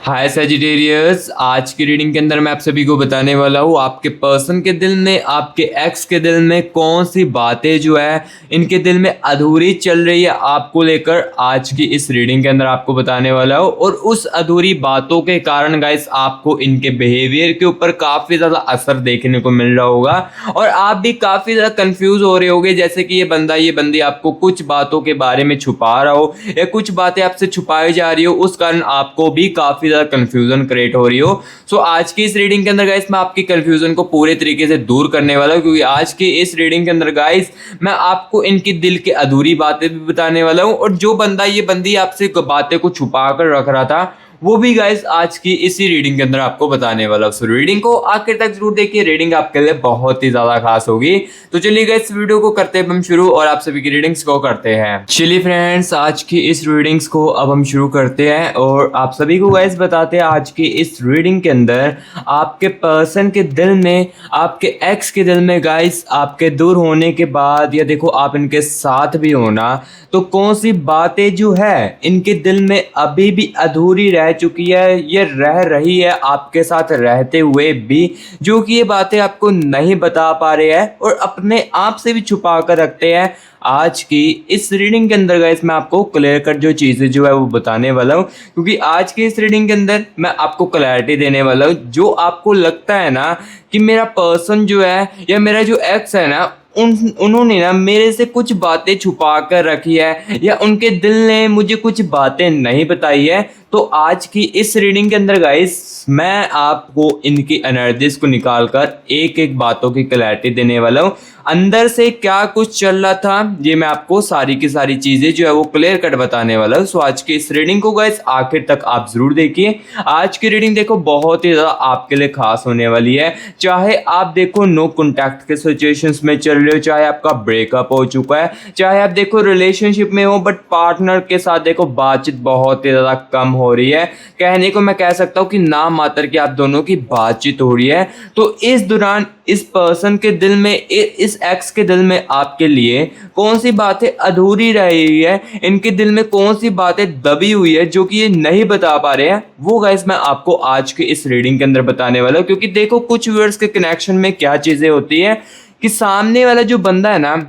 हाय Sagittarius, आज की reading के अंदर मैं आप सभी को बताने वाला हूँ आपके पर्सन के दिल में, आपके एक्स के दिल में कौन सी बातें जो है इनके दिल में अधूरी चल रही है आपको लेकर। आज की इस रीडिंग के अंदर आपको बताने वाला हूँ और उस अधूरी बातों के कारण गाइस आपको इनके बिहेवियर के ऊपर काफ़ी ज़्यादा असर देखने को मिल रहा होगा और आप भी काफ़ी ज़्यादा कंफ्यूज हो रहे होगे, जैसे कि ये बंदी आपको कुछ बातों के बारे में छुपा रहा हो या कुछ बातें आपसे छुपाई जा रही हो, उस कारण आपको भी काफ़ी कंफ्यूजन क्रिएट हो रही हो। सो आज की इस रीडिंग के अंदर गाइस मैं आपकी कंफ्यूजन को पूरे तरीके से दूर करने वाला हूं, क्योंकि आज की इस रीडिंग के अंदर गाइस मैं आपको इनके दिल के अधूरी बातें भी बताने वाला हूं और जो बंदी आपसे बातें को छुपा कर रख रहा था वो भी गाइस आज की इसी रीडिंग के अंदर आपको बताने वाला हूं। सो रीडिंग को आखिर तक जरूर देखिए, रीडिंग आपके लिए बहुत ही ज्यादा खास होगी। तो चलिए गाइस वीडियो को करते हैं हम शुरू और आप सभी की रीडिंग्स को करते हैं। चलिए फ्रेंड्स, आज की इस रीडिंग्स को अब हम शुरू करते हैं और आप सभी को गाइस बताते हैं आज की इस रीडिंग के अंदर आपके पर्सन के दिल में, आपके एक्स के दिल में गाइस आपके दूर होने के बाद या देखो आप इनके साथ भी होना, तो कौन सी बातें जो है इनके दिल में अभी भी अधूरी रह चुकी है, ये रह रही है आपके साथ रहते हुए भी, जो कि ये बातें आपको नहीं बता पा रहे हैं और अपने आप से भी छुपा कर रखते हैं। आज की इस रीडिंग के अंदर गाइस मैं आपको क्लियर कट जो चीज़ें जो है वो बताने वाला हूँ, क्योंकि आज की इस रीडिंग के अंदर मैं आपको क्लैरिटी देने वाला हूँ। जो आपको लगता है ना कि मेरा पर्सन जो है या मेरा जो एक्स है ना, उन्होंने ना मेरे से कुछ बातें छुपा कर रखी है या उनके दिल ने मुझे कुछ बातें नहीं बताई है, तो आज की इस रीडिंग के अंदर गाइस मैं आपको इनकी एनर्जीज को निकाल कर एक एक बातों की क्लैरिटी देने वाला हूँ। अंदर से क्या कुछ चल रहा था ये मैं आपको सारी की सारी चीजें जो है वो क्लियर कट बताने वाला हूँ। सो आज की इस रीडिंग को गाइस आखिर तक आप जरूर देखिए। आज की रीडिंग देखो बहुत ही ज्यादा आपके लिए खास होने वाली है। चाहे आप देखो नो कॉन्टैक्ट के सिचुएशंस में चल रहे हो, चाहे आपका ब्रेकअप हो चुका है, चाहे आप देखो रिलेशनशिप में हो बट पार्टनर के साथ देखो बातचीत बहुत ही ज्यादा कम हो रही है, कहने को मैं कह सकता हूँ कि नाम मात्र की आप दोनों की बातचीत हो रही है, तो इस दौरान इस पर्सन के दिल में, इस एक्स के दिल में आपके लिए कौन सी बातें अधूरी रही है, इनके दिल में कौन सी बातें दबी हुई है जो कि ये नहीं बता पा रहे हैं, वो गाइस मैं आपको आज के इस रीडिंग के अंदर बताने वाला हूँ। क्योंकि देखो कुछ व्यूअर्स के कनेक्शन में क्या चीजें होती है कि सामने वाला जो बंदा है ना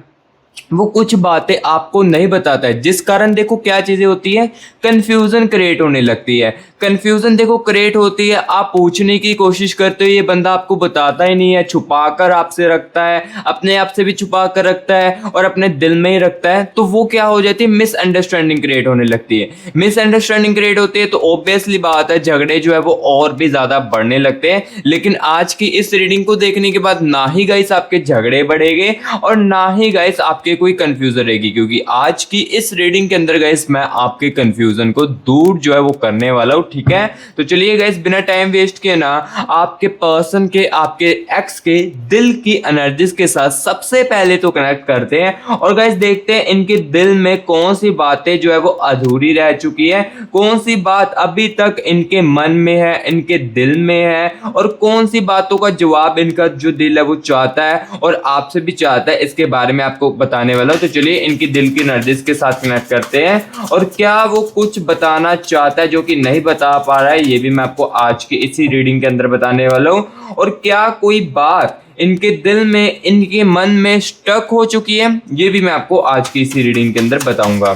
वो कुछ बातें आपको नहीं बताता है, जिस कारण देखो क्या चीजें होती है, कंफ्यूजन क्रिएट होने लगती है। कंफ्यूजन देखो क्रिएट होती है, आप पूछने की कोशिश करते हो, ये बंदा आपको बताता ही नहीं है, छुपा कर आपसे रखता है, अपने आप से भी छुपा कर रखता है और अपने दिल में ही रखता है, तो वो क्या हो जाती है, मिसअंडरस्टैंडिंग क्रिएट होने लगती है। मिसअंडरस्टैंडिंग क्रिएट होती है तो ऑब्वियसली बात है झगड़े जो है वो और भी ज्यादा बढ़ने लगते हैं। लेकिन आज की इस रीडिंग को देखने के बाद ना ही गाइस आपके झगड़े बढ़ेंगे और ना ही गाइस आपके कोई कंफ्यूजन रहेगी, क्योंकि आज की इस रीडिंग के अंदर गाइस मैं आपके कंफ्यूजन को दूर जो है वो करने वाला हूँ। ठीक है, तो चलिए गाइस बिना टाइम वेस्ट किए ना आपके पर्सन के, आपके एक्स के दिल की एनर्जीज के साथ सबसे पहले तो कनेक्ट करते हैं और गाइस देखते हैं इनके दिल में कौन सी बातें जो है वो अधूरी रह चुकी है, कौन सी बात अभी तक इनके मन में है, इनके दिल में है, और कौन सी बातों का जवाब इनका जो दिल है वो चाहता है और आपसे भी चाहता है। इसके बारे में आपको बताने वाला हूं। तो चलिए इनकी दिल की एनर्जीज के साथ कनेक्ट करते हैं और क्या वो कुछ बताना चाहता है जो कि नहीं बता पा रहा है, ये भी मैं आपको आज की इसी रीडिंग के अंदर बताने वाला हूं। और क्या कोई बात इनके दिल में, इनके मन में स्टक हो चुकी है, ये भी मैं आपको आज की इसी रीडिंग के अंदर बताऊंगा।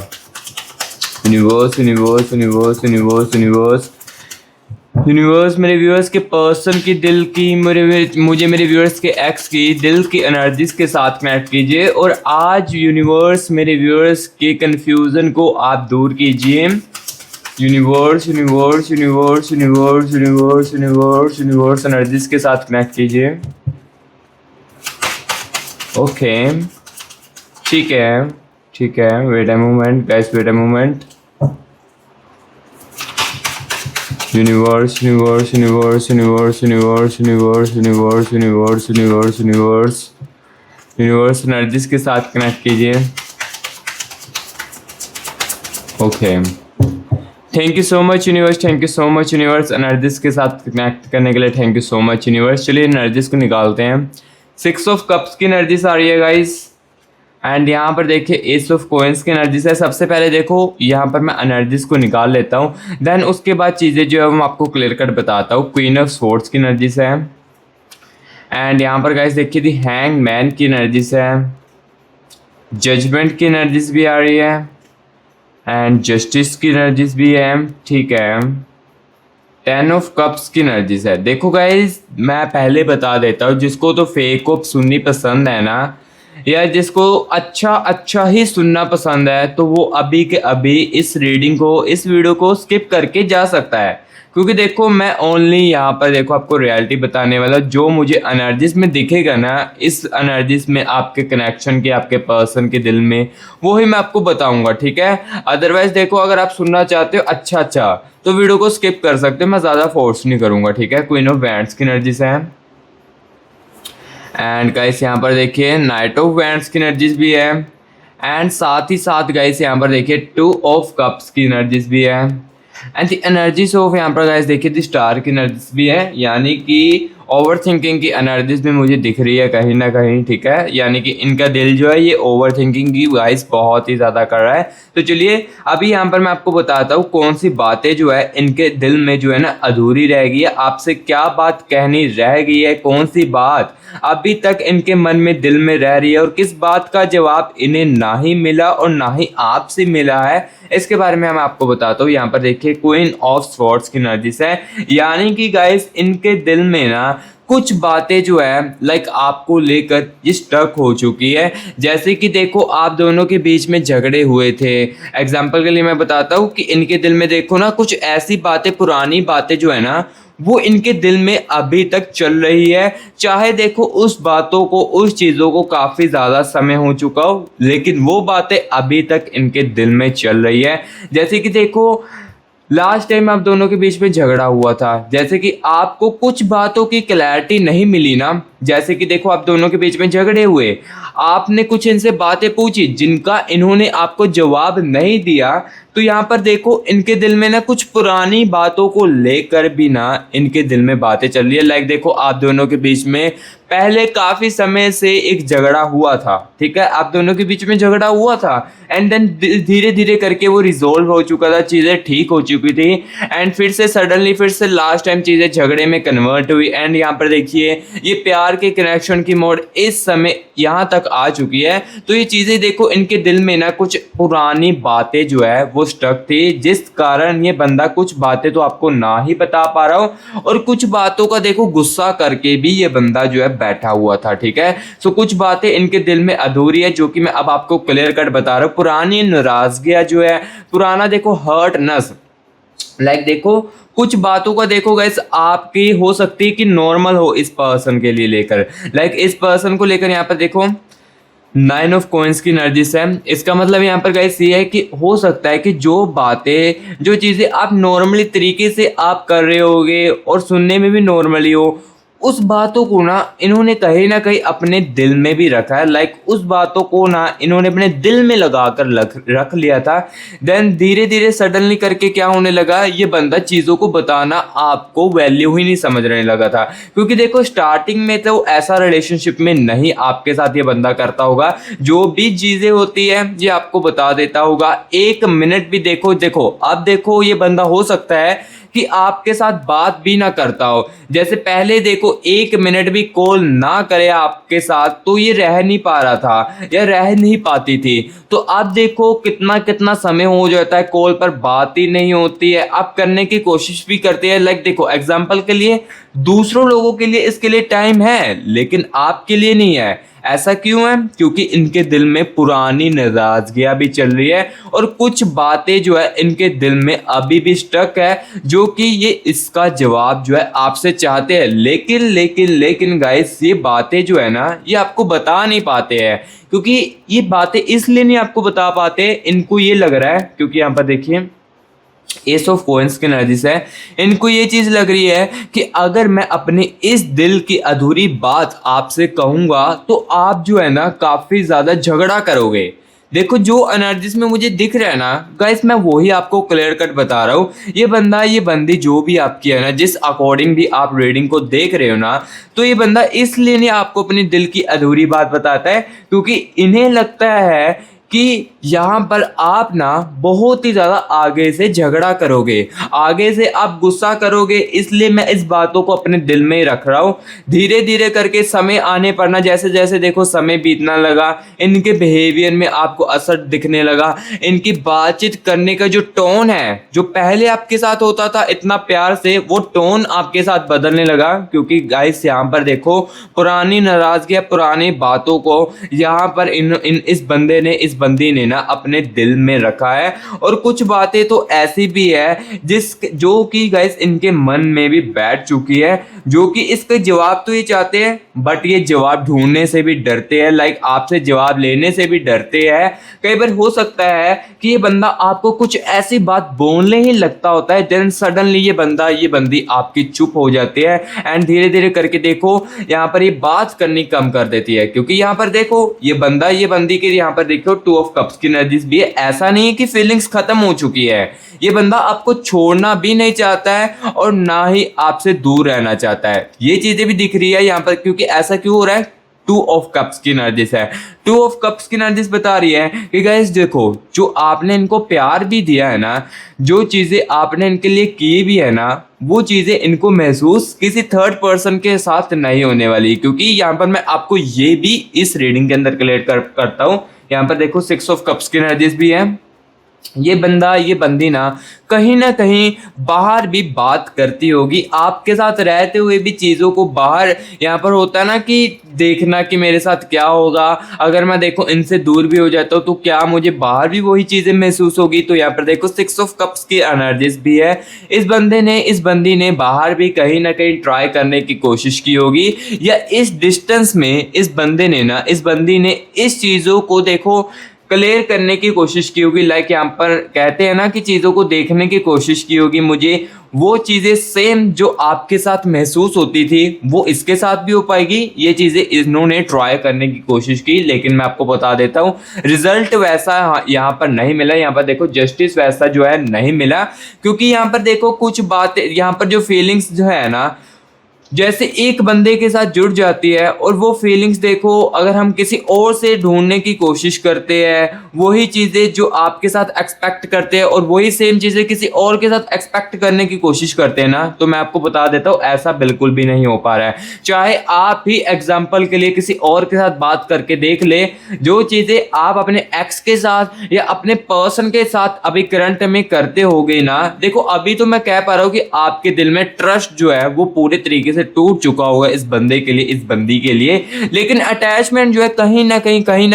Universe universe universe universe universe universe मेरे व्यूअर्स के पर्सन की दिल की, मुझे मेरे व्यूअर्स के एक्स की दिल की एनर्जीज के साथ कनेक्ट कीजिए और आज यूनिवर्स मेरे व्यूअर्स के कंफ्यूजन को आप दूर कीजिए। Universe universe universe universe universe universe universe energies के साथ कनेक्ट कीजिए। ओके ठीक है, ठीक है, wait a moment guys, wait a moment. Universe universe universe universe universe universe universe universe universe universe universe energies के साथ कनेक्ट कीजिए। Okay, thank you so much universe, thank you so much universe energies के साथ connect करने के लिए, thank you so much universe. चलिए energies को निकालते हैं। 6 ऑफ कप्स की एनर्जीज आ रही है गाइस, एंड यहाँ पर देखिए एस ऑफ कॉइंस की एनर्जी से सबसे पहले देखो यहाँ पर मैं एनर्जीज को निकाल लेता हूँ, देन उसके बाद चीज़ें जो है मैं आपको क्लियर कट बताता हूँ। क्वीन ऑफ स्वॉर्ड्स की एनर्जी से है, एंड यहाँ पर गाइस देखिए दी हैंग मैन की एनर्जी से है, जजमेंट की एनर्जीज भी आ रही है, एंड जस्टिस की एनर्जीज भी है, ठीक है। 10 ऑफ कप्स की एनर्जीज है। देखो गाइस मैं पहले बता देता हूँ, जिसको तो फेक ऑफ सुननी पसंद है ना, या जिसको अच्छा अच्छा ही सुनना पसंद है, तो वो अभी के अभी इस रीडिंग को, इस वीडियो को स्किप करके जा सकता है। क्योंकि देखो मैं ओनली यहाँ पर देखो आपको रियलिटी बताने वाला, जो मुझे एनर्जीज में दिखेगा ना, इस एनर्जीज में आपके कनेक्शन के, आपके पर्सन के दिल में, वो ही मैं आपको बताऊंगा, ठीक है। अदरवाइज देखो अगर आप सुनना चाहते हो अच्छा तो वीडियो को स्किप कर सकते हो, मैं ज़्यादा फोर्स नहीं करूंगा, ठीक है। क्वीन ऑफ वैंड्स की एनर्जी से है, एंड गाइस यहाँ पर देखिए नाइट ऑफ वैंड्स की एनर्जीज भी है, एंड साथ ही साथ गाइस यहाँ पर देखिए 2 ऑफ कप्स की एनर्जीज भी है, एंड द एनर्जीज ऑफ यहाँ पर गाइस देखिए द स्टार की एनर्जीज भी है, यानी कि ओवर थिंकिंग की एनर्जीज भी मुझे दिख रही है कहीं ना कहीं, ठीक है। यानी कि इनका दिल जो है ये ओवर थिंकिंग की गाइस बहुत ही ज़्यादा कर रहा है। तो चलिए अभी यहाँ पर मैं आपको बताता हूँ कौन सी बातें जो है इनके दिल में जो है ना अधूरी रह गई है, आपसे क्या बात कहनी रह गई है, कौन सी बात अभी तक इनके मन में दिल में रह रही है, और किस बात का जवाब इन्हें ना ही मिला और ना ही आपसे मिला है, इसके बारे में मैं आपको बताता हूँ। यहाँ पर देखिए क्वीन ऑफ स्वॉर्ड्स की एनर्जीज है, यानी कि गाइस इनके दिल में ना कुछ बातें जो है लाइक आपको लेकर ये स्टक हो चुकी है। जैसे कि देखो आप दोनों के बीच में झगड़े हुए थे, एग्जाम्पल के लिए मैं बताता हूँ कि इनके दिल में देखो ना कुछ ऐसी बातें, पुरानी बातें जो है ना वो इनके दिल में अभी तक चल रही है। चाहे देखो उस बातों को, उस चीज़ों को काफ़ी ज़्यादा समय हो चुका हो, लेकिन वो बातें अभी तक इनके दिल में चल रही है। जैसे कि देखो लास्ट टाइम आप दोनों के बीच में झगड़ा हुआ था, जैसे कि आपको कुछ बातों की क्लैरिटी नहीं मिली ना, जैसे कि देखो आप दोनों के बीच में झगड़े हुए, आपने कुछ इनसे बातें पूछी जिनका इन्होंने आपको जवाब नहीं दिया, तो यहाँ पर देखो इनके दिल में ना कुछ पुरानी बातों को लेकर भी ना इनके दिल में बातें चल रही है। लाइक देखो आप दोनों के बीच में पहले काफी समय से एक झगड़ा हुआ था, ठीक है, आप दोनों के बीच में झगड़ा हुआ था, एंड देन धीरे धीरे करके वो रिजोल्व हो चुका था, चीजें ठीक हो चुकी थी, एंड फिर से सडनली फिर से लास्ट टाइम चीजें झगड़े में कन्वर्ट हुई, एंड यहाँ पर देखिए ये प्यार के कनेक्शन की मोड इस समय यहाँ तक आ चुकी है। तो ये चीजें देखो इनके दिल में ना कुछ पुरानी बातें जो है वो स्टक थी, जिस कारण ये बंदा कुछ बातें तो आपको ना ही बता पा रहा हो, और कुछ बातों का देखो गुस्सा करके भी ये बंदा जो है बैठा हुआ था, ठीक है। सो कुछ बातें इनके दिल में अधूरी है, जो कि मैं अब आपको क्लियर कट बता रहा हूँ। पुरानी नाराजगियां जो है, पुराना देखो हर्टनेस, लाइक देखो कुछ बातों का देखो गाइस आपकी हो सकती है कि नॉर्मल हो इस पर्सन के लिए लेकर, लाइक इस पर्सन को लेकर यहाँ पर देखो 9 ऑफ कॉइंस की एनर्जीज है। इसका मतलब यहाँ पर गाइस ये है कि हो सकता है कि जो बातें, जो चीज़ें आप नॉर्मली तरीके से आप कर रहे होगे और सुनने में भी नॉर्मली हो, उस बातों को ना इन्होंने कहीं ना कहीं अपने दिल में भी रखा है। लाइक उस बातों को ना इन्होंने अपने दिल में लगा कर रख लिया था, देन धीरे धीरे सडनली करके क्या होने लगा, ये बंदा चीज़ों को बताना आपको वैल्यू ही नहीं समझने लगा था। क्योंकि देखो स्टार्टिंग में तो ऐसा रिलेशनशिप में नहीं आपके साथ ये बंदा करता होगा, जो भी चीज़ें होती है ये आपको बता देता होगा, एक मिनट भी देखो अब देखो ये बंदा हो सकता है कि आपके साथ बात भी ना करता हो। जैसे पहले देखो एक मिनट भी कॉल ना करे आपके साथ तो ये रह नहीं पा रहा था या रह नहीं पाती थी, तो अब देखो कितना कितना समय हो जाता है, कॉल पर बात ही नहीं होती है, आप करने की कोशिश भी करते हैं। लाइक देखो एग्जाम्पल के लिए दूसरों लोगों के लिए इसके लिए टाइम है, लेकिन आपके लिए नहीं है। ऐसा क्यों है? क्योंकि इनके दिल में पुरानी नाराजगियां भी चल रही है, और कुछ बातें जो है इनके दिल में अभी भी स्टक है, जो कि ये इसका जवाब जो है आपसे चाहते हैं। लेकिन गाइस ये बातें जो है ना ये आपको बता नहीं पाते हैं, क्योंकि ये बातें इसलिए नहीं आपको बता पाते, इनको ये लग रहा है, क्योंकि यहाँ पर देखिए एस ऑफ कॉइंस की एनर्जी से इनको ये चीज लग रही है कि अगर मैं अपने इस दिल की अधूरी बात आपसे कहूंगा तो आप जो है ना काफी ज्यादा झगड़ा करोगे, देखो जो एनर्जीज में मुझे दिख रहा है ना गाइस, मैं वही आपको क्लियर कट बता रहा हूँ। ये बंदा ये बंदी जो भी आपकी है ना, जिस अकॉर्डिंग भी आप रीडिंग को देख रहे हो ना, तो ये बंदा इसलिए नहीं आपको अपनी दिल की अधूरी बात बताता है क्योंकि इन्हें लगता है कि यहाँ पर आप ना बहुत ही ज़्यादा आगे से झगड़ा करोगे, आगे से आप गुस्सा करोगे, इसलिए मैं इस बातों को अपने दिल में ही रख रहा हूँ। धीरे धीरे करके समय आने पर ना, जैसे जैसे देखो समय बीतना लगा, इनके बिहेवियर में आपको असर दिखने लगा। इनकी बातचीत करने का जो टोन है, जो पहले आपके साथ होता था इतना प्यार से, वो टोन आपके साथ बदलने लगा। क्योंकि गाइस यहाँ पर देखो पुरानी नाराजगी, पुरानी बातों को यहाँ पर इस बंदे ने, इस बंदी ने ना अपने दिल में रखा है। और कुछ बातें तो ऐसी भी है जो कि गाइस इनके मन में भी बैठ चुकी है, जो कि इसके जवाब तो ये चाहते हैं बट ये जवाब ढूंढने से भी डरते हैं, लाइक आपसे जवाब लेने से भी डरते हैं। कई बार हो सकता है कि ये बंदा आपको कुछ ऐसी बात बोलने ही लगता होता है, देन सडनली ये बंदी आपकी चुप हो जाती है एंड धीरे धीरे करके देखो यहाँ पर ये बात करनी कम कर देती है। क्योंकि यहाँ पर देखो ये बंदी के यहाँ पर देखो 2 ऑफ कप्स की एनर्जीज भी है। ऐसा नहीं है कि फीलिंग्स खत्म हो चुकी है, ये बंदा आपको छोड़ना भी नहीं चाहता है और ना ही आपसे दूर रहना चाहता है। ये चीजें भी दिख रही है यहाँ पर। क्योंकि ऐसा क्यों हो रहा है, 2 ऑफ कप्स की एनर्जीज है। 2 ऑफ कप्स की एनर्जीज बता रही है कि गाइस देखो जो आपने इनको प्यार भी दिया है ना, जो चीजें आपने इनके लिए की भी है ना, वो चीजें इनको महसूस किसी थर्ड पर्सन के साथ नहीं होने वाली। क्योंकि यहाँ पर मैं आपको ये भी इस रीडिंग के अंदर क्लियर करता हूँ। यहाँ पर देखो 6 ऑफ कप्स की एनर्जीज भी है। ये बंदी ना कहीं बाहर भी बात करती होगी, आपके साथ रहते हुए भी चीज़ों को बाहर, यहाँ पर होता है ना कि देखना कि मेरे साथ क्या होगा अगर मैं देखो इनसे दूर भी हो जाता हूँ, तो क्या मुझे बाहर भी वही चीज़ें महसूस होगी। तो यहाँ पर देखो 6 ऑफ कप्स की एनर्जीज भी है। इस बंदी ने बाहर भी कहीं ना कहीं ट्राई करने की कोशिश की होगी, या इस डिस्टेंस में इस बंदी ने इस चीज़ों को देखो क्लियर करने की कोशिश की होगी। लाइक यहाँ पर कहते हैं ना कि चीज़ों को देखने की कोशिश की होगी, मुझे वो चीज़ें सेम जो आपके साथ महसूस होती थी वो इसके साथ भी हो पाएगी। ये चीज़ें इन्होंने ट्राई करने की कोशिश की, लेकिन मैं आपको बता देता हूँ रिजल्ट वैसा यहाँ पर नहीं मिला। यहाँ पर देखो जस्टिस वैसा जो है नहीं मिला। क्योंकि यहाँ पर देखो कुछ बातें, यहाँ पर जो फीलिंग्स जो है ना, जैसे एक बंदे के साथ जुड़ जाती है और वो फीलिंग्स देखो अगर हम किसी और से ढूंढने की कोशिश करते हैं, वही चीज़ें जो आपके साथ एक्सपेक्ट करते हैं और वही सेम चीज़ें किसी और के साथ एक्सपेक्ट करने की कोशिश करते हैं ना, तो मैं आपको बता देता हूँ ऐसा बिल्कुल भी नहीं हो पा रहा है। चाहे आप ही एग्जाम्पल के लिए किसी और के साथ बात करके देख ले, जो चीज़ें आप अपने एक्स के साथ या अपने पर्सन के साथ अभी करंट में करते हो गए ना, देखो अभी तो मैं कह पा रहा हूँ कि आपके दिल में ट्रस्ट जो है वो पूरे तरीके से टूट चुका होगा इस बंदे के लिए, इस बंदी के लिए। लेकिन अटैचमेंट जो है कहीं ना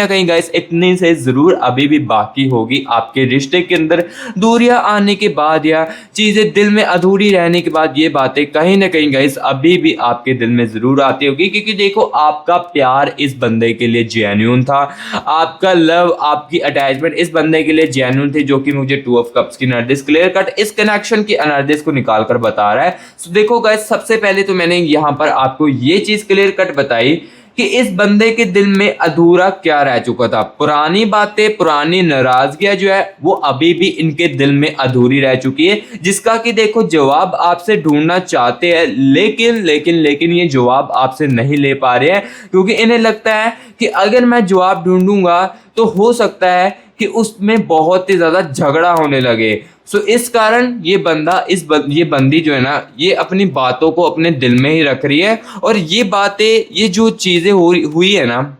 कहीं गाइस इतनी से जरूर अभी भी बाकी होगी आपके रिश्ते के अंदर। दूरियां आने के बाद या चीजें दिल में अधूरी रहने के बाद ये बातें कहीं ना कहीं गाइस अभी भी आपके दिल में जरूर आती होगी। क्योंकि देखो आपका प्यार इस बंदे के लिए जेन्युइन था, आपका लव, आपकी अटैचमेंट इस बंदे के लिए जेन्युइन थी, जो कि मुझे 2 ऑफ कप्स की एनर्जीज क्लियर कट इस कनेक्शन की एनर्जीज को निकाल कर बता रहा है। सो देखो गाइस सबसे पहले तो मैंने यहाँ पर आपको ये चीज क्लियर कट बताई कि इस बंदे के दिल में अधूरा क्या रह चुका था। पुरानी बातें, पुरानी नाराजगियां जो है वो अभी भी इनके दिल में अधूरी रह चुकी है, जिसका कि देखो जवाब आपसे ढूंढना चाहते हैं, लेकिन ये जवाब आपसे नहीं ले पा रहे हैं। क्योंकि इन्हें लगता है कि अगर मैं जवाब ढूंढूंगा तो हो सकता है कि उसमें बहुत ही ज्यादा झगड़ा होने लगे। सो इस कारण ये बंदी जो है ना, ये अपनी बातों को अपने दिल में ही रख रही है। और ये बातें, ये जो चीजें हुई है ना,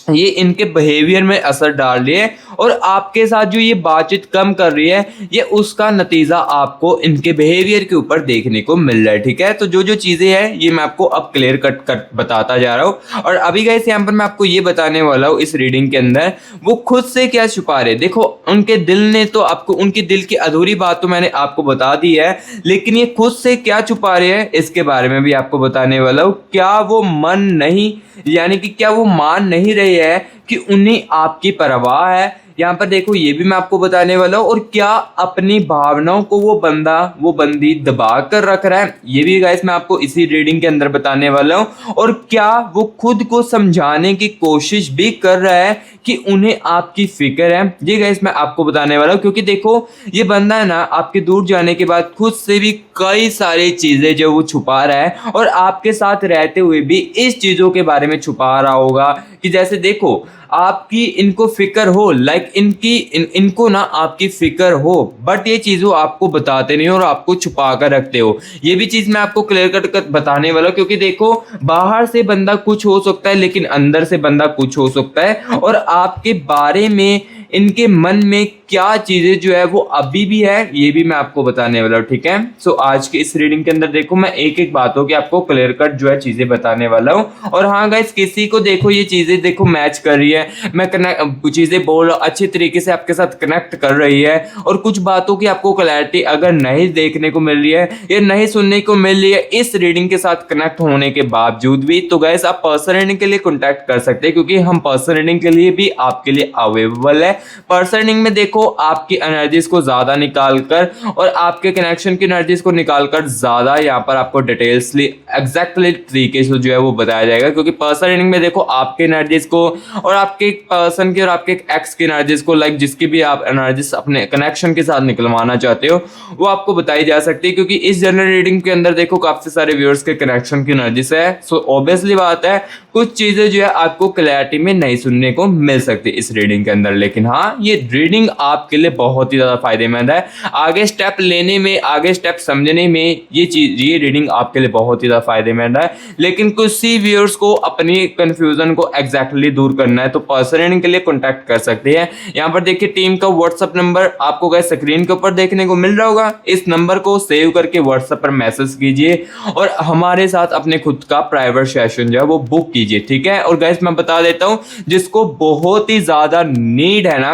ये इनके बिहेवियर में असर डाल रही है और आपके साथ जो ये बातचीत कम कर रही है, ये उसका नतीजा आपको इनके बिहेवियर के ऊपर देखने को मिल रहा है। ठीक है, तो जो जो चीजें हैं ये मैं आपको अब क्लियर कट कर बताता जा रहा हूँ। और अभी गाइस यहाँ पर मैं आपको ये बताने वाला हूँ इस रीडिंग के अंदर वो खुद से क्या छुपा रहे। देखो उनके दिल ने तो आपको, उनकी दिल की अधूरी बात तो मैंने आपको बता दी है, लेकिन ये खुद से क्या छुपा रहे हैं इसके बारे में भी आपको बताने वाला हूँ। क्या वो मन नहीं, यानी कि क्या वो मान नहीं रहे है कि उन्हें आपकी परवाह है, यहाँ पर देखो ये भी मैं आपको बताने वाला हूँ। और क्या अपनी भावनाओं को वो बंदा वो बंदी दबा कर रख रहा है, ये भी गाइस मैं आपको इसी रीडिंग के अंदर बताने वाला हूँ। और क्या वो खुद को समझाने की कोशिश भी कर रहा है कि उन्हें आपकी फिक्र है, ये गाइस मैं आपको बताने वाला हूँ। क्योंकि देखो ये बंदा है ना, आपके दूर जाने के बाद खुद से भी कई सारी चीजें जो वो छुपा रहा है, और आपके साथ रहते हुए भी इस चीजों के बारे में छुपा रहा होगा। कि जैसे देखो आपकी इनको फिक्र हो, लाइक इनको ना आपकी फिक्र हो, बट ये चीज़ वो आपको बताते नहीं और आपको छुपा कर रखते हो। ये भी चीज़ मैं आपको क्लियर कट कर बताने वाला हूँ। क्योंकि देखो बाहर से बंदा कुछ हो सकता है लेकिन अंदर से बंदा कुछ हो सकता है, और आपके बारे में इनके मन में क्या चीज़ें जो है वो अभी भी है, ये भी मैं आपको बताने वाला हूँ। ठीक है, सो आज के इस रीडिंग के अंदर देखो मैं एक एक बातों की आपको क्लियर कट जो है चीज़ें बताने वाला हूँ। और हाँ गाइस, किसी को देखो ये चीज़ें देखो मैच कर रही है, मैं कनेक्ट चीज़ें बोल रहा हूँ अच्छी तरीके से आपके साथ कनेक्ट कर रही है, और कुछ बातों की आपको क्लैरिटी अगर नहीं देखने को मिल रही है या नहीं सुनने को मिल रही है इस रीडिंग के साथ कनेक्ट होने के बावजूद भी, तो गाइस आप पर्सनल रीडिंग के लिए कॉन्टैक्ट कर सकते हैं। क्योंकि हम पर्सनल रीडिंग के लिए भी आपके लिए अवेलेबल है। पर्सनल रीडिंग में देखो आपकी एनर्जीज को ज्यादा निकाल कर और आपके कनेक्शन की एनर्जीज को निकाल कर ज्यादा यहाँ पर आपको डिटेल्सली एग्जैक्टली तरीके से जो है वो बताया जाएगा। क्योंकि पर्सनल रीडिंग में देखो आपके एनर्जीज को और आपके पर्सन की और आपके एक्स की एनर्जीज को, लाइक जिसकी भी आप एनर्जीज अपने कनेक्शन के साथ निकलवाना चाहते हो, वो आपको बताई जा सकती है। क्योंकि इस जनरल रीडिंग के अंदर देखो काफी सारे व्यूअर्स के कनेक्शन की एनर्जीज है, सो ऑब्वियसली बात है कुछ चीजें जो है आपको क्लैरिटी में नहीं सुनने को मिल सकती इस रीडिंग के अंदर। लेकिन हाँ, ये रीडिंग आपके लिए बहुत ही ज्यादा फायदेमंद है। आगे स्टेप लेने में, आगे स्टेप समझने में ये रीडिंग आपके लिए बहुत ही ज्यादा फायदेमंद है। लेकिन कुछ सी व्यूअर्स को अपनी कंफ्यूजन को एग्जैक्टली दूर करना है तो पर्सनल रीडिंग के लिए कॉन्टैक्ट कर सकते हैं। यहाँ पर देखिए टीम का व्हाट्सएप नंबर आपको गाइस स्क्रीन के ऊपर देखने को मिल रहा होगा। इस नंबर को सेव करके व्हाट्सएप पर मैसेज कीजिए और हमारे साथ अपने खुद का प्राइवेट सेशन जो है वो बुक कीजिए। ठीक है, और गाइस मैं बता देता हूँ जिसको बहुत ही ज्यादा नीड है ना,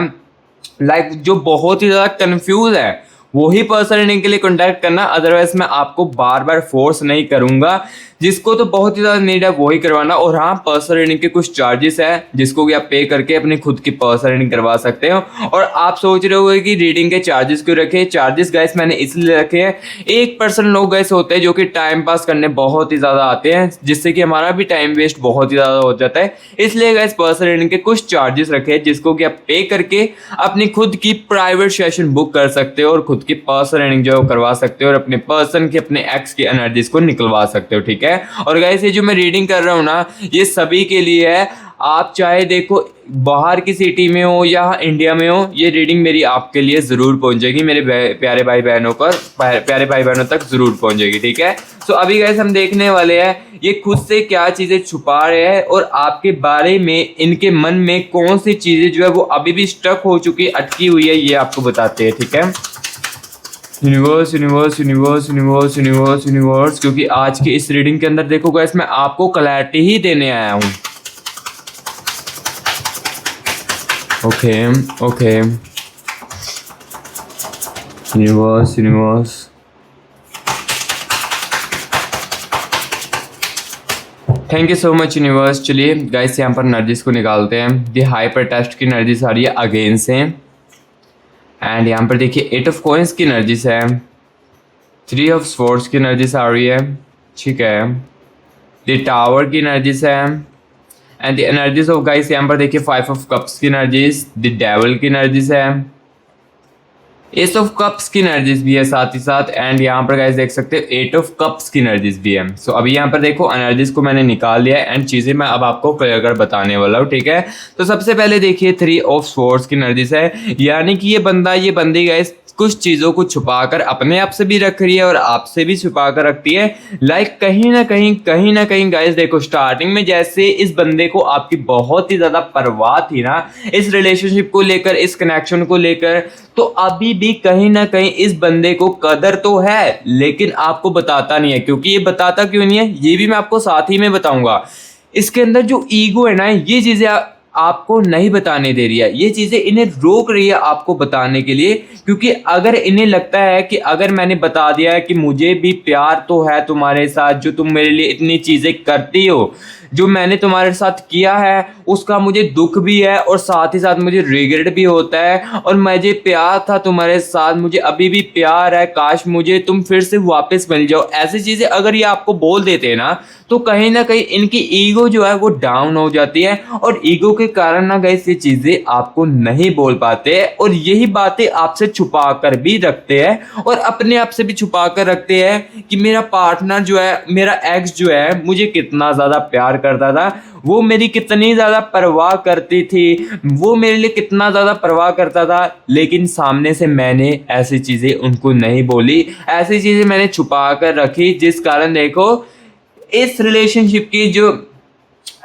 लाइक जो बहुत ही ज्यादा कंफ्यूज है, वही पर्सनल रीडिंग के लिए कॉन्टैक्ट करना। अदरवाइज मैं आपको बार बार फोर्स नहीं करूंगा। जिसको तो बहुत ही ज्यादा नीड है वही करवाना। और हाँ, पर्सनल रीडिंग के कुछ चार्जेस है जिसको कि आप पे करके अपनी खुद की पर्सनल रीडिंग करवा सकते हो। और आप सोच रहे होगे कि रीडिंग के चार्जेस क्यों रखे। चार्जेस गाइस मैंने इसलिए रखे हैं, 1% लोग गाइस होते हैं जो कि टाइम पास करने बहुत ही ज्यादा आते हैं, जिससे कि हमारा भी टाइम वेस्ट बहुत ही ज्यादा हो जाता है। इसलिए गाइस पर्सनल रीडिंग के कुछ चार्जेस रखे हैं जिसको कि आप पे करके अपनी खुद की प्राइवेट सेशन बुक कर सकते हो और खुद की पर्सनल रीडिंग जो करवा सकते हो और अपने पर्सन की, अपने एक्स की एनर्जीज को निकलवा सकते हो। ठीक है, और गाइस ये जो मैं रीडिंग कर रहा हूँ ना, ये सभी के लिए है। आप चाहे देखो बाहर की सिटी में हो या इंडिया में हो, ये रीडिंग मेरी आपके लिए जरूर पहुंचेगी, मेरे प्यारे भाई बहनों तक जरूर पहुंचेगी। ठीक है, तो अभी गाइस हम देखने वाले हैं ये खुद से क्या चीजें छुपा रहे हैं और आपके बारे में इनके मन में कौन सी चीजें जो है वो अभी भी स्टक हो चुकी, अटकी हुई है, ये आपको बताते हैं। ठीक है, universe universe universe universe universe universe, क्योंकि आज के इस रीडिंग के अंदर देखो गाइस मैं आपको क्लैरिटी ही देने आया हूं। Okay okay, universe universe, thank you so much universe. चलिए गाइस यहाँ पर एनर्जीज को निकालते हैं। दी हाइपर टेस्ट की एनर्जीज आ रही है अगेन से, एंड यहाँ पर देखिए 8 ऑफ कॉइंस की एनर्जीज है, 3 ऑफ स्वॉर्ड्स की एनर्जीज आ रही है। ठीक है, द टावर की एनर्जीज है, and the energies of guys यहाँ पर देखिए 5 ऑफ कप्स की एनर्जीज, द डेविल की एनर्जीज है, एस ऑफ कप्स की एनर्जीज भी है साथ ही साथ, एंड यहाँ पर गाइस देख सकते हो 8 ऑफ कप्स की एनर्जीज भी है। सो अभी यहाँ पर देखो एनर्जीज को मैंने निकाल लिया है एंड चीजें मैं अब आपको क्लियर कर बताने वाला हूँ। ठीक है, तो सबसे पहले देखिए 3 ऑफ स्वॉर्ड्स की एनर्जीज है, यानी कि ये बंदी गाइस कुछ चीजों को छुपाकर अपने आप से भी रख रही है और आपसे भी छुपा कर रखती है। लाइक कहीं ना कहीं गाइस देखो स्टार्टिंग में जैसे इस बंदे को आपकी बहुत ही ज्यादा परवाह थी ना इस रिलेशनशिप को लेकर, इस कनेक्शन को लेकर, तो अभी भी कहीं ना कहीं इस बंदे को कदर तो है लेकिन आपको बताता नहीं है। क्योंकि ये बताता क्यों नहीं है ये भी मैं आपको साथ ही में बताऊंगा। इसके अंदर जो ईगो है ना, ये चीजें आपको नहीं बताने दे रही है, ये चीजें इन्हें रोक रही है आपको बताने के लिए। क्योंकि अगर इन्हें लगता है कि अगर मैंने बता दिया है कि मुझे भी प्यार तो है तुम्हारे साथ, जो तुम मेरे लिए इतनी चीजें करती हो, जो मैंने तुम्हारे साथ किया है उसका मुझे दुख भी है और साथ ही साथ मुझे रिग्रेट भी होता है, और मुझे प्यार था तुम्हारे साथ, मुझे अभी भी प्यार है, काश मुझे तुम फिर से वापस मिल जाओ। ऐसी चीज़ें अगर ये आपको बोल देते हैं ना तो कहीं ना कहीं इनकी ईगो जो है वो डाउन हो जाती है, और ईगो के कारण ना गाइस ये चीज़ें आपको नहीं बोल पाते हैं, और यही बातें आपसे छुपा कर भी रखते हैं और अपने आप से भी छुपा कर रखते हैं कि मेरा पार्टनर जो है, मेरा एक्स जो है, मुझे कितना ज़्यादा प्यार करता था, वो मेरी कितनी ज़्यादा परवाह करती थी, वो मेरे लिए कितना ज़्यादा परवाह करता था, लेकिन सामने से मैंने ऐसी चीज़ें उनको नहीं बोली, ऐसी चीज़ें मैंने छुपा कर रखी, जिस कारण देखो इस रिलेशनशिप की जो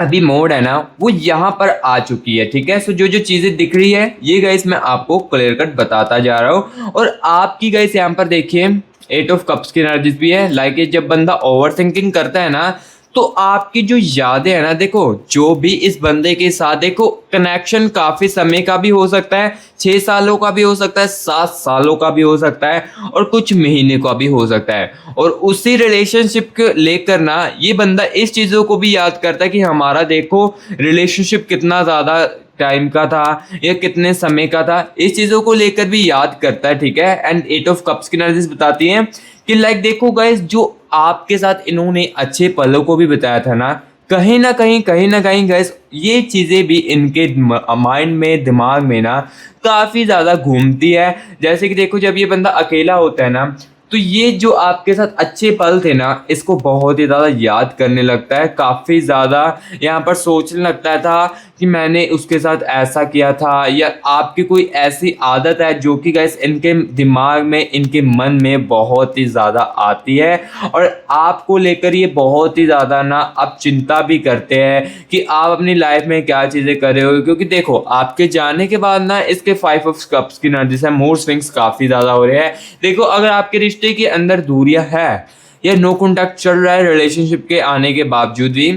अभी मोड है ना वो यहाँ पर आ चुकी है। ठीक है, सो जो जो चीज़ें दिख रही है ये गाइस मैं आपको क्लियर कट बताता जा रहा हूँ। और आपकी गाइस यहाँ पर देखिए 8 ऑफ कप्स की एनर्जीज भी है। लाइक जब बंदा ओवर थिंकिंग करता है ना तो आपकी जो यादें है ना, देखो जो भी इस बंदे के साथ, देखो कनेक्शन काफ़ी समय का भी हो सकता है, 6 सालों का भी हो सकता है, 7 सालों का भी हो सकता है, और कुछ महीने का भी हो सकता है। और उसी रिलेशनशिप को लेकर ना ये बंदा इस चीज़ों को भी याद करता है कि हमारा देखो रिलेशनशिप कितना ज़्यादा टाइम का था या कितने समय का था, इस चीज़ों को लेकर भी याद करता है। ठीक है, एंड 8 ऑफ कप्स की एनर्जीज बताती हैं कि लाइक देखो गाइस, जो आपके साथ इन्होंने अच्छे पलों को भी बताया था ना, कहीं ना कहीं गाइस ये चीज़ें भी इनके माइंड में, दिमाग में ना काफ़ी ज़्यादा घूमती है। जैसे कि देखो जब ये बंदा अकेला होता है ना तो ये जो आपके साथ अच्छे पल थे ना इसको बहुत ही ज़्यादा याद करने लगता है, काफ़ी ज़्यादा यहाँ पर सोचने लगता था कि मैंने उसके साथ ऐसा किया था, या आपकी कोई ऐसी आदत है जो कि गाइस इनके दिमाग में, इनके मन में बहुत ही ज़्यादा आती है, और आपको लेकर ये बहुत ही ज़्यादा ना अब चिंता भी करते हैं कि आप अपनी लाइफ में क्या चीज़ें कर रहे हो। क्योंकि देखो आपके जाने के बाद ना इसके 5 ऑफ कप्स की एनर्जी से मूड स्विंग्स काफ़ी ज़्यादा हो रहे हैं। देखो अगर आपके रिश्ते के अंदर दूरियां है या नो कॉन्टैक्ट चल रहा है रिलेशनशिप के आने के बावजूद भी,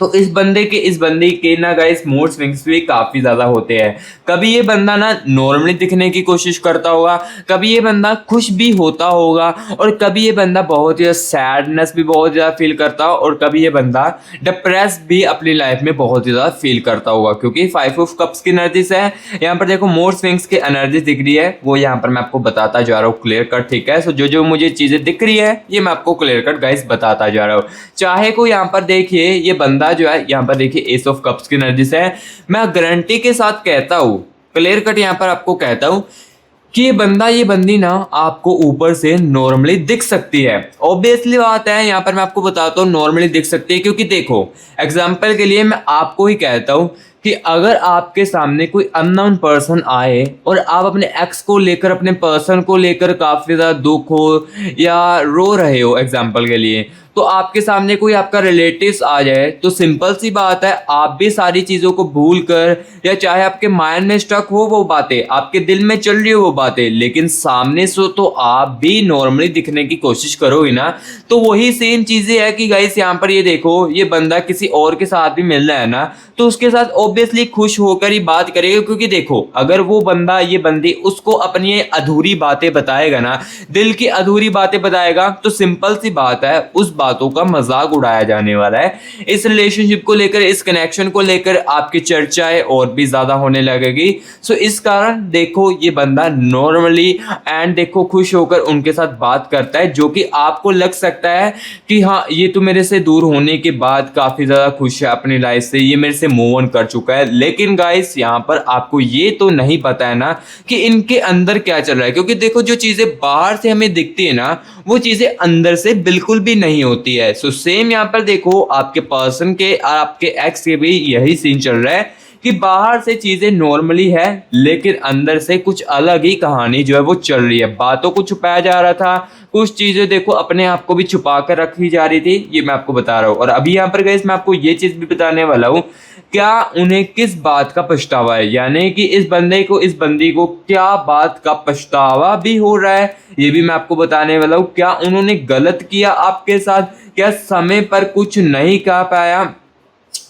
तो इस बंदे के ना गाइस मूड स्विंग्स भी काफ़ी ज़्यादा होते हैं। कभी ये बंदा ना नॉर्मली दिखने की कोशिश करता होगा, कभी ये बंदा खुश भी होता होगा, और कभी ये बंदा बहुत ही सैडनेस भी बहुत ज़्यादा फील करता हो, और कभी ये बंदा डिप्रेस भी अपनी लाइफ में बहुत ही ज़्यादा फील करता होगा। क्योंकि 5 ऑफ कप्स की एनर्जीज है यहाँ पर, देखो मूड स्विंग्स की एनर्जी दिख रही है, वो यहाँ पर मैं आपको बताता जा रहा हूँ क्लियर कट। ठीक है, सो जो जो मुझे चीज़ें दिख रही है ये मैं आपको क्लियर कट गाइस बताता जा रहा हूँ। चाहे को यहाँ पर देखिए ये बंदा जो है, यहाँ पर देखिए एस ऑफ कप्स की एनर्जी से है, मैं गारंटी के साथ कहता हूँ, क्लियर कट यहाँ पर आपको कहता हूँ कि ये बंदा, ये बंदी ना आपको ऊपर से नॉर्मली दिख सकती है। ऑब्वियसली बात है, यहाँ पर मैं आपको बताता हूँ नॉर्मली दिख सकती है। क्योंकि देखो एग्जाम्पल के लिए मैं आपको ही कहता हूँ कि अगर आपके सामने कोई अननोन पर्सन आए और आप अपने एक्स को लेकर, अपने पर्सन को लेकर काफ़ी ज़्यादा दुख हो या रो रहे हो एग्जाम्पल के लिए, तो आपके सामने कोई आपका रिलेटिव्स आ जाए तो सिंपल सी बात है आप भी सारी चीज़ों को भूल कर, या चाहे आपके माइंड में स्टक हो वो बातें, आपके दिल में चल रही हो वो बातें, लेकिन सामने से तो आप भी नॉर्मली दिखने की कोशिश करोगे ना। तो वही सेम चीज़ें है कि गाइस यहाँ पर ये देखो ये बंदा किसी और के साथ भी मिल रहा है ना तो उसके साथ ऑब्वियसली खुश होकर ही बात करेगा। क्योंकि देखो अगर वो बंदा, ये बंदी उसको अपनी अधूरी बातें बताएगा ना, दिल की अधूरी बातें बताएगा, तो सिंपल सी बात है उस बातों का मजाक उड़ाया जाने वाला है। इस रिलेशनशिप को लेकर, इस कनेक्शन को लेकर आपकी चर्चाएं और भी ज्यादा होने लगेगी। सो इस कारण देखो ये बंदा नॉर्मली एंड देखो खुश होकर उनके साथ बात करता है, जो कि आपको लग सकता है कि हाँ ये तो मेरे से दूर होने के बाद काफी ज्यादा खुश है अपनी लाइफ से, ये मेरे से मूव ऑन कर चुका है। लेकिन गाइस यहाँ पर आपको ये तो नहीं पता है ना कि इनके अंदर क्या चल रहा है। क्योंकि देखो जो चीजें बाहर से हमें दिखती है ना वो चीजें अंदर से बिल्कुल भी नहीं होती है। सो सेम यहाँ पर देखो आपके पर्सन के और आपके एक्स के भी यही सीन चल रहा है कि बाहर से चीजें नॉर्मली है लेकिन अंदर से कुछ अलग ही कहानी जो है वो चल रही है। बातों को छुपाया जा रहा था, कुछ चीजें देखो अपने आप को भी छुपा कर रखी जा रही थी, ये मैं आपको बता रहा हूँ। और अभी यहाँ पर गाइस मैं आपको ये चीज भी बताने वाला हूँ, क्या उन्हें किस बात का पछतावा है, यानी कि इस बंदे को, इस बंदी को क्या बात का पछतावा भी हो रहा है, ये भी मैं आपको बताने वाला हूँ। क्या उन्होंने गलत किया आपके साथ, क्या समय पर कुछ नहीं कह पाया,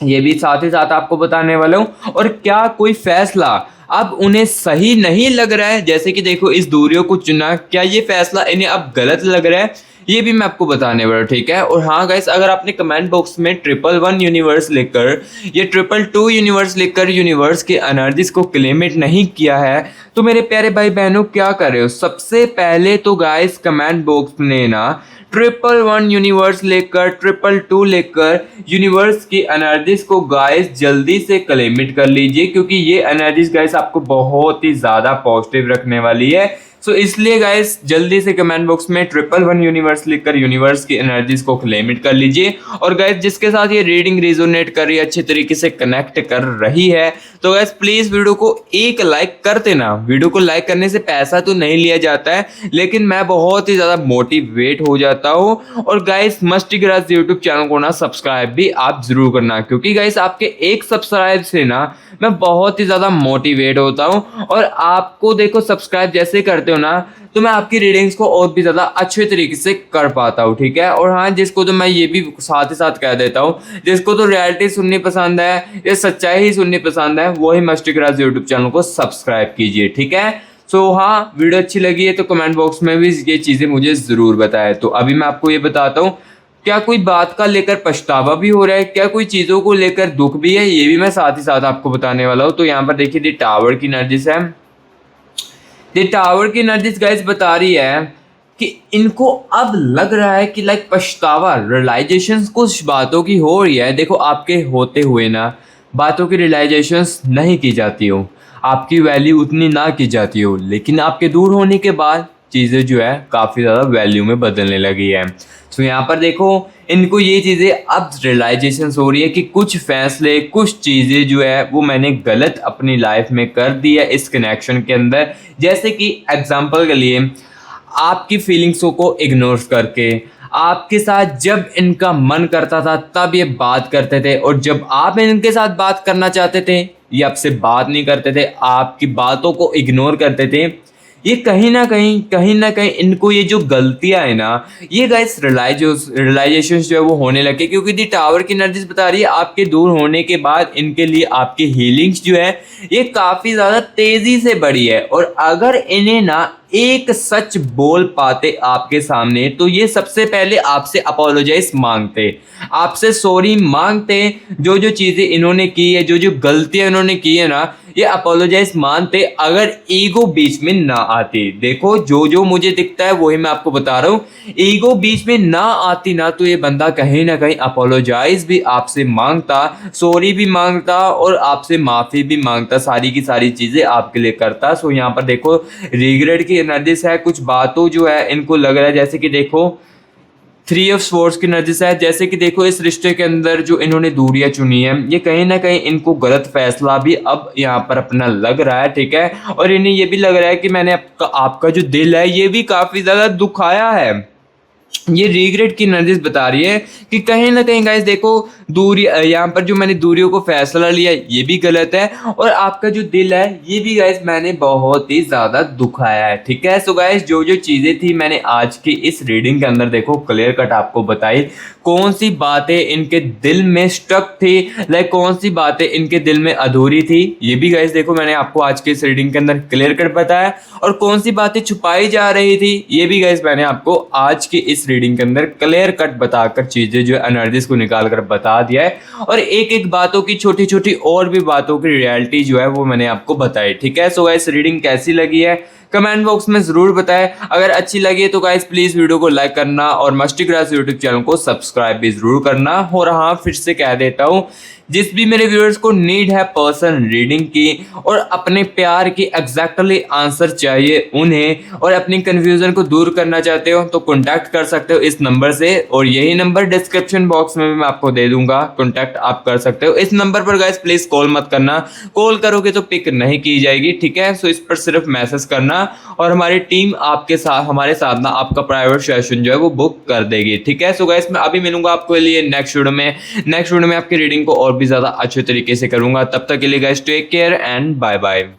ये भी साथ ही साथ आपको बताने वाला हूँ। और क्या कोई फैसला अब उन्हें सही नहीं लग रहा है, जैसे कि देखो इस दूरियों को चुना, क्या ये फैसला इन्हें अब गलत लग रहा है, ये भी मैं आपको बताने वाला हूँ, ठीक है। और हाँ गाइस, अगर आपने कमेंट बॉक्स में 111 यूनिवर्स लिखकर ये 222 यूनिवर्स लिखकर यूनिवर्स के एनर्जीज को क्लेमिट नहीं किया है, तो मेरे प्यारे भाई बहनों क्या कर रहे हो। सबसे पहले तो गाइस कमेंट बॉक्स में ना 111 यूनिवर्स लेकर 222 लेकर यूनिवर्स की एनर्जीज को गाइस जल्दी से क्लेमिट कर लीजिए, क्योंकि ये एनर्जीज गाइस आपको बहुत ही ज्यादा पॉजिटिव रखने वाली है। सो इसलिए गाइस जल्दी से कमेंट बॉक्स में 111 यूनिवर्स लिखकर यूनिवर्स की एनर्जीज को क्लेमिट कर लीजिए। और गाइस जिसके साथ ये रीडिंग रेजोनेट कर रही है, अच्छे तरीके से कनेक्ट कर रही है, तो गाइस प्लीज वीडियो को एक लाइक कर देना। वीडियो को लाइक करने से पैसा तो नहीं लिया जाता है, लेकिन मैं बहुत ही ज्यादा मोटिवेट हो जाता हूँ। और guys musty grass YouTube channel को ना सब्सक्राइब भी आप जरूर करना, क्योंकि गाइस आपके एक सब्सक्राइब से ना मैं बहुत ही ज्यादा मोटिवेट होता हूँ। और आपको देखो सब्सक्राइब जैसे करते हो ना, तो मैं आपकी रीडिंग्स को और भी ज्यादा अच्छे तरीके से कर पाता हूँ, ठीक है। और हाँ, जिसको तो मैं ये भी साथ ही साथ कह देता हूँ, जिसको तो रियलिटी सुननी पसंद है या सच्चाई ही सुननी पसंद है, वही मस्टी ग्रास यूट्यूब चैनल को सब्सक्राइब कीजिए, ठीक है। सो हाँ, वीडियो अच्छी लगी है तो कमेंट बॉक्स में भी ये चीजें मुझे जरूर बताएं। तो अभी मैं आपको ये बताता हूँ, क्या कोई बात का लेकर पछतावा भी हो रहा है, क्या कोई चीजों को लेकर दुख भी है, ये भी मैं साथ ही साथ आपको बताने वाला हूँ। तो यहाँ पर देखिए दी टावर की एनर्जीज है। दी टावर की एनर्जीज गाइस बता रही है कि इनको अब लग रहा है कि लाइक पछतावा, रियलाइजेशन कुछ बातों की हो रही है। देखो आपके होते हुए ना बातों की रियलाइजेशन नहीं की जाती हो, आपकी वैल्यू उतनी ना की जाती हो, लेकिन आपके दूर होने के बाद चीज़ें जो है काफ़ी ज़्यादा वैल्यू में बदलने लगी है। तो यहाँ पर देखो इनको ये चीज़ें अब रियलाइजेशन हो रही है कि कुछ फैसले, कुछ चीज़ें जो है वो मैंने गलत अपनी लाइफ में कर दी है इस कनेक्शन के अंदर। जैसे कि एग्जांपल के लिए आपकी फीलिंग्सों को इग्नोर करके, आपके साथ जब इनका मन करता था तब ये बात करते थे, और जब आप इनके साथ बात करना चाहते थे ये आपसे बात नहीं करते थे, आपकी बातों को इग्नोर करते थे। ये कहीं ना कहीं इनको ये जो गलतियां है ना, ये गाइस रियलाइजेशन जो है वो होने लगे, क्योंकि दी टावर की एनर्जीज बता रही है आपके दूर होने के बाद इनके लिए आपकी हीलिंग्स जो है ये काफी ज्यादा तेजी से बढ़ी है। और अगर इन्हें ना एक सच बोल पाते आपके सामने, तो ये सबसे पहले आपसे अपोलोजाइज मांगते, आपसे सॉरी मांगते। जो जो चीजें इन्होंने की है, जो जो गलतियां इन्होंने की है ना, ये अपोलोजाइज मानते अगर ईगो बीच में ना आती। देखो जो जो मुझे दिखता है वही मैं आपको बता रहा हूँ, ईगो बीच में ना आती ना, तो ये बंदा कहीं ना कहीं अपोलोजाइज भी आपसे मांगता, सॉरी भी मांगता और आपसे माफी भी मांगता, सारी की सारी चीजें आपके लिए करता। सो यहाँ पर देखो रिग्रेट की एनर्जीज है, कुछ बातों जो है इनको लग रहा है, जैसे कि देखो 3 ऑफ स्वॉर्ड्स की एनर्जीज है, जैसे कि देखो इस रिश्ते के अंदर जो इन्होंने दूरियां चुनी है, ये कहीं ना कहीं इनको गलत फैसला भी अब यहाँ पर अपना लग रहा है, ठीक है। और इन्हें ये भी लग रहा है कि मैंने आपका जो दिल है ये भी काफी ज्यादा दुखाया है। ये रिग्रेट की एनर्जीज बता रही है कि कहीं ना कहीं गाइस देखो दूरी, यहाँ पर जो मैंने दूरियों को फैसला लिया ये भी गलत है, और आपका जो दिल है ये भी गाइस मैंने बहुत ही ज्यादा दुखाया है, ठीक है। सो गाइस जो जो चीजें थी मैंने आज की इस रीडिंग के अंदर देखो क्लियर कट आपको बताई, कौन सी बातें इनके दिल में स्टक थी, लाइक कौन सी बातें इनके दिल में अधूरी थी, ये भी गाइस देखो मैंने आपको आज के इस रीडिंग के अंदर क्लियर कट बताया। और कौन सी बातें छुपाई जा रही थी ये भी गाइस मैंने आपको आज की इस रीडिंग के अंदर क्लियर कट बताकर चीजें जो एनर्जीज को निकाल कर बता दिया है। और एक एक बातों की छोटी छोटी और भी बातों की रियलिटी जो है वो मैंने आपको बताई, ठीक है। सो गाइस रीडिंग कैसी लगी है कमेंट बॉक्स में जरूर बताएं। अगर अच्छी लगी है तो गाइस प्लीज वीडियो को लाइक करना और मस्टी ग्रास यूट्यूब चैनल को सब्सक्राइब भी जरूर करना। और हाँ फिर से कह देता हूँ, जिस भी मेरे व्यूअर्स को नीड है पर्सन रीडिंग की और अपने प्यार की एग्जैक्टली आंसर चाहिए उन्हें, और अपनी कंफ्यूजन को दूर करना चाहते हो तो कॉन्टैक्ट कर सकते हो इस नंबर से, और यही नंबर डिस्क्रिप्शन बॉक्स में भी मैं आपको दे दूंगा, कॉन्टैक्ट आप कर सकते हो इस नंबर पर। गाइस प्लीज कॉल मत करना, कॉल करोगे तो पिक नहीं की जाएगी, ठीक है। सो इस पर सिर्फ मैसेज करना और हमारी टीम आपके साथ, हमारे साथ ना आपका प्राइवेट सेशन जो है वो बुक कर देगी, ठीक है। सो गाइस मैं अभी मिलूंगा आपको लिए नेक्स्ट वीडियो में आपकी रीडिंग को और भी ज्यादा अच्छे तरीके से करूंगा। तब तक के लिए guys take care and bye bye.